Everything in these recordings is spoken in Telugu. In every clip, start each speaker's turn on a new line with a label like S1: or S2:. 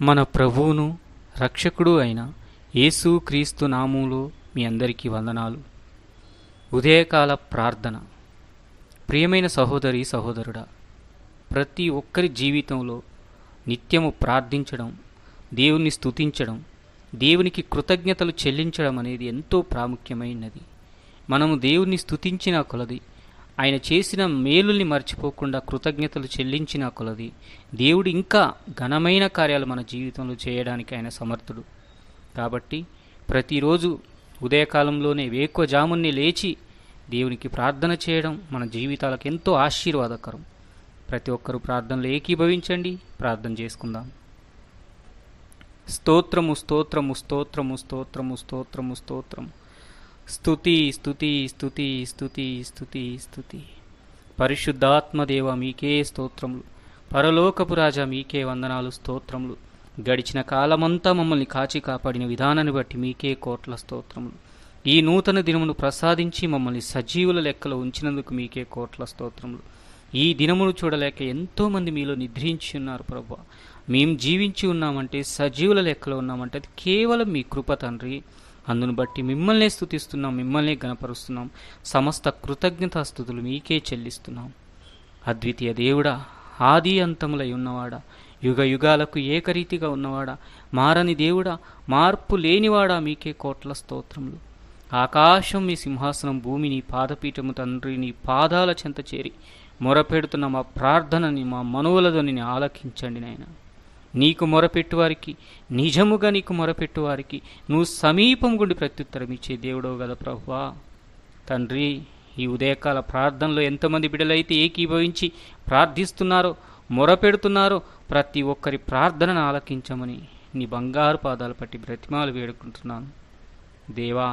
S1: మన ప్రభువును రక్షకుడు అయిన యేసు క్రీస్తు నామములో మీ అందరికీ వందనాలు. ఉదయకాల ప్రార్థన. ప్రియమైన సహోదరి సహోదరుడా, ప్రతి ఒక్కరి జీవితంలో నిత్యము ప్రార్థించడం, దేవుని స్తుతించడం, దేవునికి కృతజ్ఞతలు చెల్లించడం అనేది ఎంతో ప్రాముఖ్యమైనది. మనము దేవుని స్తుతించిన కొలది, ఆయన చేసిన మేలుల్ని మర్చిపోకుండా కృతజ్ఞతలు చెల్లించిన కొలది దేవుడు ఇంకా ఘనమైన కార్యాలు మన జీవితంలో చేయడానికి ఆయన సమర్థుడు. కాబట్టి ప్రతిరోజు ఉదయకాలంలోనే వేకువజామునే లేచి దేవునికి ప్రార్థన చేయడం మన జీవితాలకు ఎంతో ఆశీర్వాదకరం. ప్రతి ఒక్కరూ ప్రార్థనలో ఏకీభవించండి. ప్రార్థన చేసుకుందాం. స్తోత్రము స్తోత్రము స్తోత్రము స్తోత్రము స్తోత్రము స్తోత్రము. స్తుతి స్తుతి స్తుతి స్తుతి స్తుతి స్తుతి. పరిశుద్ధాత్మదేవ మీకే స్తోత్రములు. పరలోకపు రాజా మీకే వందనాలు, స్తోత్రములు. గడిచిన కాలమంతా మమ్మల్ని కాచి కాపాడిన విధానాన్ని బట్టి మీకే కోట్ల స్తోత్రములు. ఈ నూతన దినమును ప్రసాదించి మమ్మల్ని సజీవుల లెక్కలో ఉంచినందుకు మీకే కోట్ల స్తోత్రములు. ఈ దినమును చూడలేక ఎంతోమంది మీలో నిద్రించి ఉన్నారు ప్రభువా. మేము జీవించి ఉన్నామంటే, సజీవుల లెక్కలో ఉన్నామంటే అది కేవలం మీ కృప తండ్రి. అందును బట్టి మిమ్మల్నే స్తుతిస్తున్నాం, మిమ్మల్నే గణపరుస్తున్నాం. సమస్త కృతజ్ఞతాస్తుతులు మీకే చెల్లిస్తున్నాం. అద్వితీయ దేవుడా, ఆది అంతములై ఉన్నవాడా, యుగ యుగాలకు ఏకరీతిగా ఉన్నవాడా, మారని దేవుడా, మార్పు లేనివాడా, మీకే కోట్ల స్తోత్రములు. ఆకాశం మీ సింహాసనం, భూమి నీ పాదపీఠము తండ్రి. నీ పాదాల చెంత చేరి మొరపెడుతున్న మా ప్రార్థనని, మా మనవులదని ఆలకించండి నాయన. నీకు మొరపెట్టువారికి, నిజముగా నీకు మొరపెట్టువారికి నువ్వు సమీపం గుండి ప్రత్యుత్తరం ఇచ్చే దేవుడవు కదా ప్రభువా. తండ్రి, ఈ ఉదయకాల ప్రార్థనలో ఎంతమంది బిడ్డలైతే ఏకీభవించి ప్రార్థిస్తున్నారో, మొరపెడుతున్నారో ప్రతి ఒక్కరి ప్రార్థనను ఆలకించమని నీ బంగారు పాదాలు పట్టి బ్రతిమాలు వేడుకుంటున్నాను. దేవా,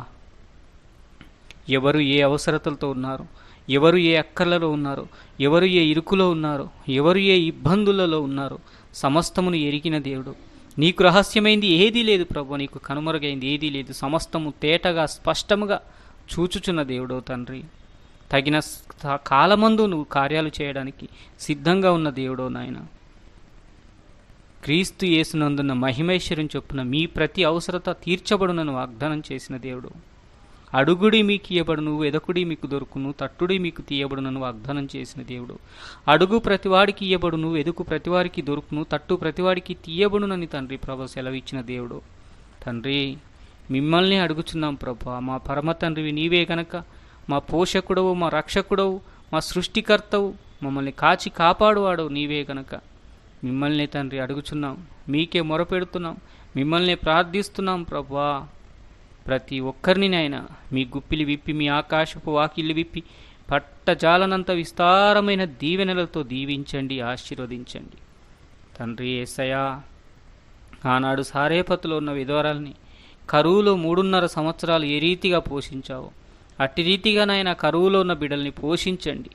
S1: ఎవరు ఏ అవసరతలతో ఉన్నారో, ఎవరు ఏ అక్కర్లలో ఉన్నారో, ఎవరు ఏ ఇరుకులో ఉన్నారో, ఎవరు ఏ ఇబ్బందులలో ఉన్నారో సమస్తమును ఎరిగిన దేవుడు. నీకు రహస్యమైంది ఏదీ లేదు ప్రభు, నీకు కనుమరుగైంది ఏదీ లేదు. సమస్తము తేటగా స్పష్టముగా చూచుచున్న దేవుడు తండ్రి. తగిన కాలమందు నువ్వు కార్యాలు చేయడానికి సిద్ధంగా ఉన్న దేవుడో నాయన. క్రీస్తు యేసునందున్న మహిమైశ్వర్యం చొప్పున మీ ప్రతి అవసరత తీర్చబడునని వాగ్దానం చేసిన దేవుడు. అడుగుడి మీకు ఇయ్యబడును, వెదకుడి మీకు దొరుకును, తట్టుడి మీకు తీయబడునని వాగ్దానం చేసిన దేవుడు. అడుగు ప్రతివాడికి ఇయ్యబడును, వెదుకు ప్రతివాడికి దొరుకును, తట్టు ప్రతివాడికి తీయబడునని తండ్రి ప్రభు సెలవిచ్చిన దేవుడు. తండ్రి, మిమ్మల్ని అడుగుచున్నాం ప్రభు. మా పరమ తండ్రివి నీవే గనక, మా పోషకుడవు, మా రక్షకుడవు, మా సృష్టికర్తవు, మమ్మల్ని కాచి కాపాడువాడవు నీవే గనక మిమ్మల్ని తండ్రి అడుగుచున్నాం. మీకే మొరపెడుతున్నాం, మిమ్మల్ని ప్రార్థిస్తున్నాం ప్రభువా. ప్రతి ఒక్కరిని నాయన మీ గుప్పిలి విప్పి, మీ ఆకాశపు వాకిళ్ళు విప్పి పట్టజాలనంత విస్తారమైన దీవెనలతో దీవించండి, ఆశీర్వదించండి తండ్రి. యేసయ్యా, ఆనాడు సారేపత్తులో ఉన్న విధవరాల్ని కరువులో 3.5 సంవత్సరాలు ఏ రీతిగా పోషించావో అట్టి రీతిగా నాయన కరువులో ఉన్న బిడ్డల్ని పోషించండి.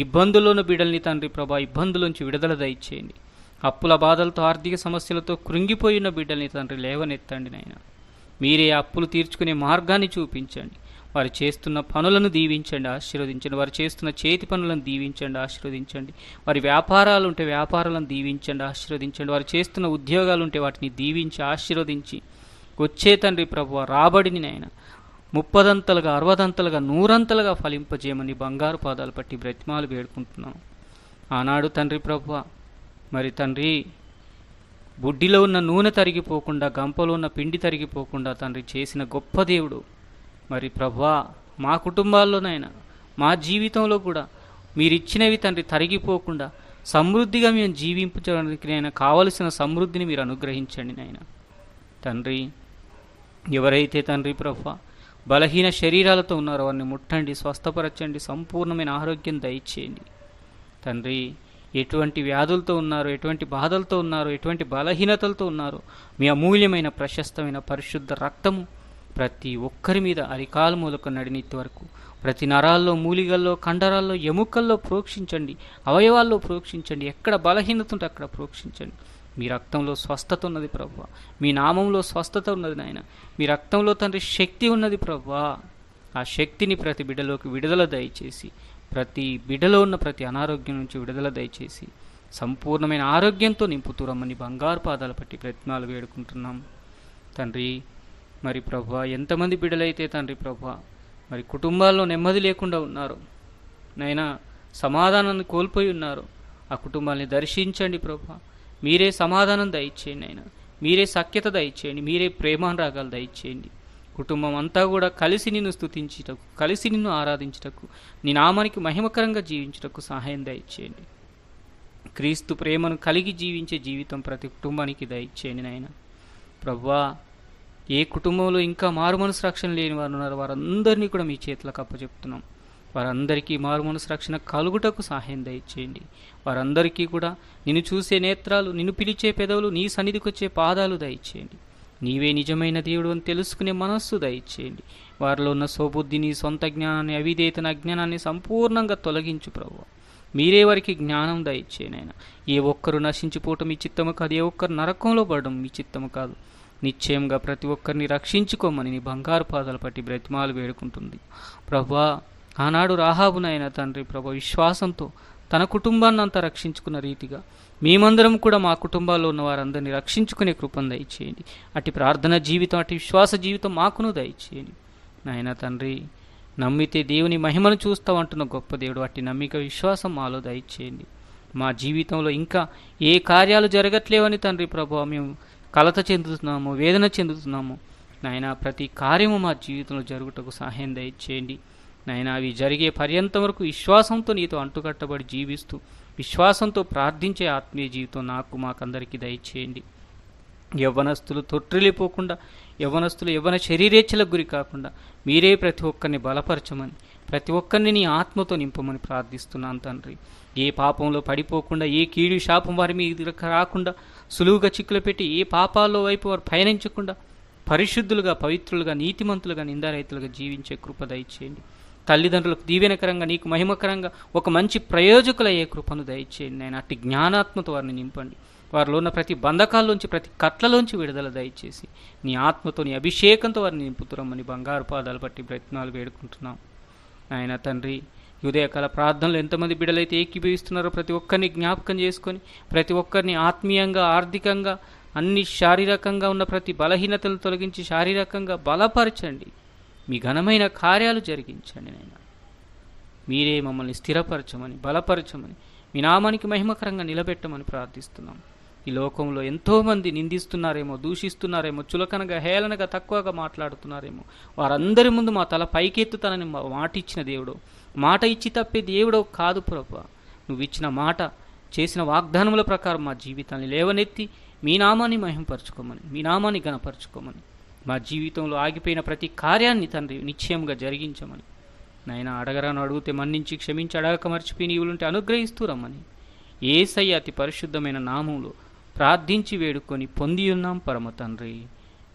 S1: ఇబ్బందుల్లో ఉన్న బిడ్డల్ని తండ్రి ప్రభా, ఇబ్బందులోంచి విడుదల దయచేయండి. అప్పుల బాధలతో, ఆర్థిక సమస్యలతో కృంగిపోయిన బిడ్డల్ని తండ్రి లేవనెత్తండి నాయన. మీరే అప్పులు తీర్చుకునే మార్గాన్ని చూపించండి. వారు చేస్తున్న పనులను దీవించండి, ఆశీర్వదించండి. వారు చేస్తున్న చేతి పనులను దీవించండి, ఆశీర్వదించండి. వారి వ్యాపారాలు ఉంటే వ్యాపారాలను దీవించండి, ఆశీర్వదించండి. వారు చేస్తున్న ఉద్యోగాలు ఉంటే వాటిని దీవించి ఆశీర్వదించి వచ్చే తండ్రి ప్రభువా రాబడిని నాయన 30 60 100 ఫలింపజేయమని బంగారు పాదాలు పట్టి బ్రతిమాలు వేడుకుంటున్నాను. ఆనాడు తండ్రి ప్రభువా, మరి తండ్రి బుడ్డిలో ఉన్న నూనె తరిగిపోకుండా, గంపలో ఉన్న పిండి తరిగిపోకుండా తండ్రి చేసిన గొప్ప దేవుడు. మరి ప్రభువా, మా కుటుంబాల్లోనైనా మా జీవితంలో కూడా మీరిచ్చినవి తండ్రి తరిగిపోకుండా సమృద్ధిగా మేము జీవించడానికి నైనా కావలసిన సమృద్ధిని మీరు అనుగ్రహించండి నాయన. తండ్రి, ఎవరైతే తండ్రి ప్రభువా బలహీన శరీరాలతో ఉన్నారో వారిని ముట్టండి, స్వస్థపరచండి, సంపూర్ణమైన ఆరోగ్యం దయచేయండి తండ్రి. ఎటువంటి వ్యాధులతో ఉన్నారో, ఎటువంటి బాధలతో ఉన్నారో, ఎటువంటి బలహీనతలతో ఉన్నారో మీ అమూల్యమైన ప్రశస్తమైన పరిశుద్ధ రక్తము ప్రతి ఒక్కరి మీద అరికాలు మూలకు నడినెత్తి వరకు ప్రతి నరాల్లో, మూలిగల్లో, కండరాల్లో, ఎముకల్లో ప్రోక్షించండి, అవయవాల్లో ప్రోక్షించండి. ఎక్కడ బలహీనత ఉంటే అక్కడ ప్రోక్షించండి. మీ రక్తంలో స్వస్థత ఉన్నది ప్రభువా, మీ నామంలో స్వస్థత ఉన్నది నాయన. మీ రక్తంలో తండ్రి శక్తి ఉన్నది ప్రభువా. ఆ శక్తిని ప్రతి బిడ్డలోకి విడుదల దయచేసి, ప్రతి బిడ్డలో ఉన్న ప్రతి అనారోగ్యం నుంచి విడుదల దయచేసి సంపూర్ణమైన ఆరోగ్యంతో నింపుతూరమ్మని బంగారు పాదాలు పట్టి ప్రయత్నాలు వేడుకుంటున్నాం తండ్రి. మరి ప్రభువా, ఎంతమంది బిడ్డలైతే తండ్రి ప్రభువా మరి కుటుంబాల్లో నెమ్మది లేకుండా ఉన్నారు నైనా, సమాధానాన్ని కోల్పోయి ఉన్నారు, ఆ కుటుంబాన్ని దర్శించండి ప్రభువా. మీరే సమాధానం దయచేయండి అయినా, మీరే సఖ్యత దయచేయండి, మీరే ప్రేమానురాగాలు దయచేయండి. కుటుంబం అంతా కూడా కలిసి నిన్ను స్తుతించుటకు, కలిసి నిన్ను ఆరాధించుటకు, నీ నామానికి మహిమకరంగా జీవించుటకు సహాయం దయచేయండి. క్రీస్తు ప్రేమను కలిగి జీవించే జీవితం ప్రతి కుటుంబానికి దయచేయండి నాయన. ప్రభువా, ఏ కుటుంబంలో ఇంకా మారుమనసు రక్షణ లేని వారు ఉన్నారో వారందరినీ కూడా మీ చేతులకు అప్పచెప్తున్నాం. వారందరికీ మారుమనసు రక్షణ కలుగుటకు సహాయం దయచేయండి. వారందరికీ కూడా నిన్ను చూసే నేత్రాలు, నిన్ను పిలిచే పెదవులు, నీ సన్నిధికి వచ్చే పాదాలు దయచేయండి. నీవే నిజమైన దేవుడు అని తెలుసుకునే మనస్సు దయచేయండి. వారిలో ఉన్న సోబుద్ధిని, సొంత జ్ఞానాన్ని, అవిధేయతను, అజ్ఞానాన్ని సంపూర్ణంగా తొలగించు ప్రభువా. మీరే వారికి జ్ఞానం దయచేయండి ఆయన. ఏ ఒక్కరు నశించిపోవటం మీ చిత్తము కాదు, ఏ ఒక్కరు నరకంలో పడడం మీ చిత్తము కాదు. నిశ్చయంగా ప్రతి ఒక్కరిని రక్షించుకోమని నీ బంగారు పాదాలు పట్టి బ్రతిమాలు వేడుకుంటుంది ప్రభువా. ఆనాడు రాహాబునైనా తండ్రి ప్రభు విశ్వాసంతో తన కుటుంబాన్ని అంతా రక్షించుకున్న రీతిగా మేమందరం కూడా మా కుటుంబాల్లో ఉన్న వారందరినీ రక్షించుకునే కృపను దయచేయండి. అటు ప్రార్థన జీవితం, అటు విశ్వాస జీవితం మాకును దయచేయండి నాయన తండ్రి. నమ్మితే దేవుని మహిమను చూస్తామంటున్న గొప్ప దేవుడు, అట్టి నమ్మిక విశ్వాసం మాలో దయచేయండి. మా జీవితంలో ఇంకా ఏ కార్యాలు జరగట్లేవని తండ్రి ప్రభు మేము కలత చెందుతున్నాము, వేదన చెందుతున్నాము నాయన. ప్రతి కార్యము మా జీవితంలో జరుగుటకు సహాయం దయచేయండి నాయన. అవి జరిగే పర్యంతం వరకు విశ్వాసంతో నీతో అంటుకట్టబడి జీవిస్తూ విశ్వాసంతో ప్రార్థించే ఆత్మీయ జీవితం నాకు మాకందరికీ దయచేయండి. యవ్వనస్తులు తొట్టిల్లిపోకుండా, యవ్వనస్తులు యవ్వన శరీరేచ్ఛలకు గురి కాకుండా మీరే ప్రతి ఒక్కరిని బలపరచమని, ప్రతి ఒక్కరిని నీ ఆత్మతో నింపమని ప్రార్థిస్తున్నాను తండ్రి. ఏ పాపంలో పడిపోకుండా, ఏ కీడు శాపం వారి మీద రాకుండా, సులువుగా చిక్కులు పెట్టి ఏ పాపాల్లో వైపు వారు పయనించకుండా పరిశుద్ధులుగా, పవిత్రులుగా, నీతిమంతులుగా, నిందారహితులుగా జీవించే కృప దయచేయండి. తల్లిదండ్రులకు దీవెనకరంగా, నీకు మహిమకరంగా ఒక మంచి ప్రయోజకులయ్యే కృపను దయచేయండి నేను. అట్టి జ్ఞానాత్మతో వారిని నింపండి. వారిలో ఉన్న ప్రతి బంధకాల్లోంచి, ప్రతి కట్లలోంచి విడుదల దయచేసి నీ ఆత్మతో, నీ అభిషేకంతో వారిని నింపుతురమ్మని బంగారు పాదాలు పట్టి ప్రయత్నాలు వేడుకుంటున్నాం ఆయన తండ్రి. ఉదయకాల ప్రార్థనలు ఎంతమంది బిడ్డలైతే ఏకీభవిస్తున్నారో ప్రతి ఒక్కరిని జ్ఞాపకం చేసుకొని, ప్రతి ఒక్కరిని ఆత్మీయంగా, ఆర్థికంగా, అన్ని శారీరకంగా ఉన్న ప్రతి బలహీనతలు తొలగించి శారీరకంగా బలపరచండి. మీ ఘనమైన కార్యాలు జరిగించండి నాయన. మీరే మమ్మల్ని స్థిరపరచమని, బలపరచమని, మీ నామానికి మహిమకరంగా నిలబెట్టమని ప్రార్థిస్తున్నాం. ఈ లోకంలో ఎంతోమంది నిందిస్తున్నారేమో, దూషిస్తున్నారేమో, చులకనగా, హేళనగా, తక్కువగా మాట్లాడుతున్నారేమో, వారందరి ముందు మా తల పైకెత్తుతానని మాట ఇచ్చిన దేవుడు, మాట ఇచ్చి తప్పే దేవుడో కాదు ప్రభువా. నువ్వు ఇచ్చిన మాట, చేసిన వాగ్దానముల ప్రకారం మా జీవితాన్ని లేవనెత్తి మీ నామాన్ని మహిమపరచుకోమని, మీ నామాన్ని గణపరచుకోమని, మా జీవితంలో ఆగిపోయిన ప్రతి కార్యాన్ని తండ్రి నిశ్చయంగా జరిగించమని నాయన. అడగరాను అడిగితే మన్నించి, క్షమించి, అడగక మర్చిపోయి నీవులుంటే అనుగ్రహిస్తూ రమ్మని యేసయ్య అతి పరిశుద్ధమైన నామంలో ప్రార్థించి వేడుకొని పొందియున్నాం పరమ తండ్రి.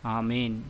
S1: ఆమెన్.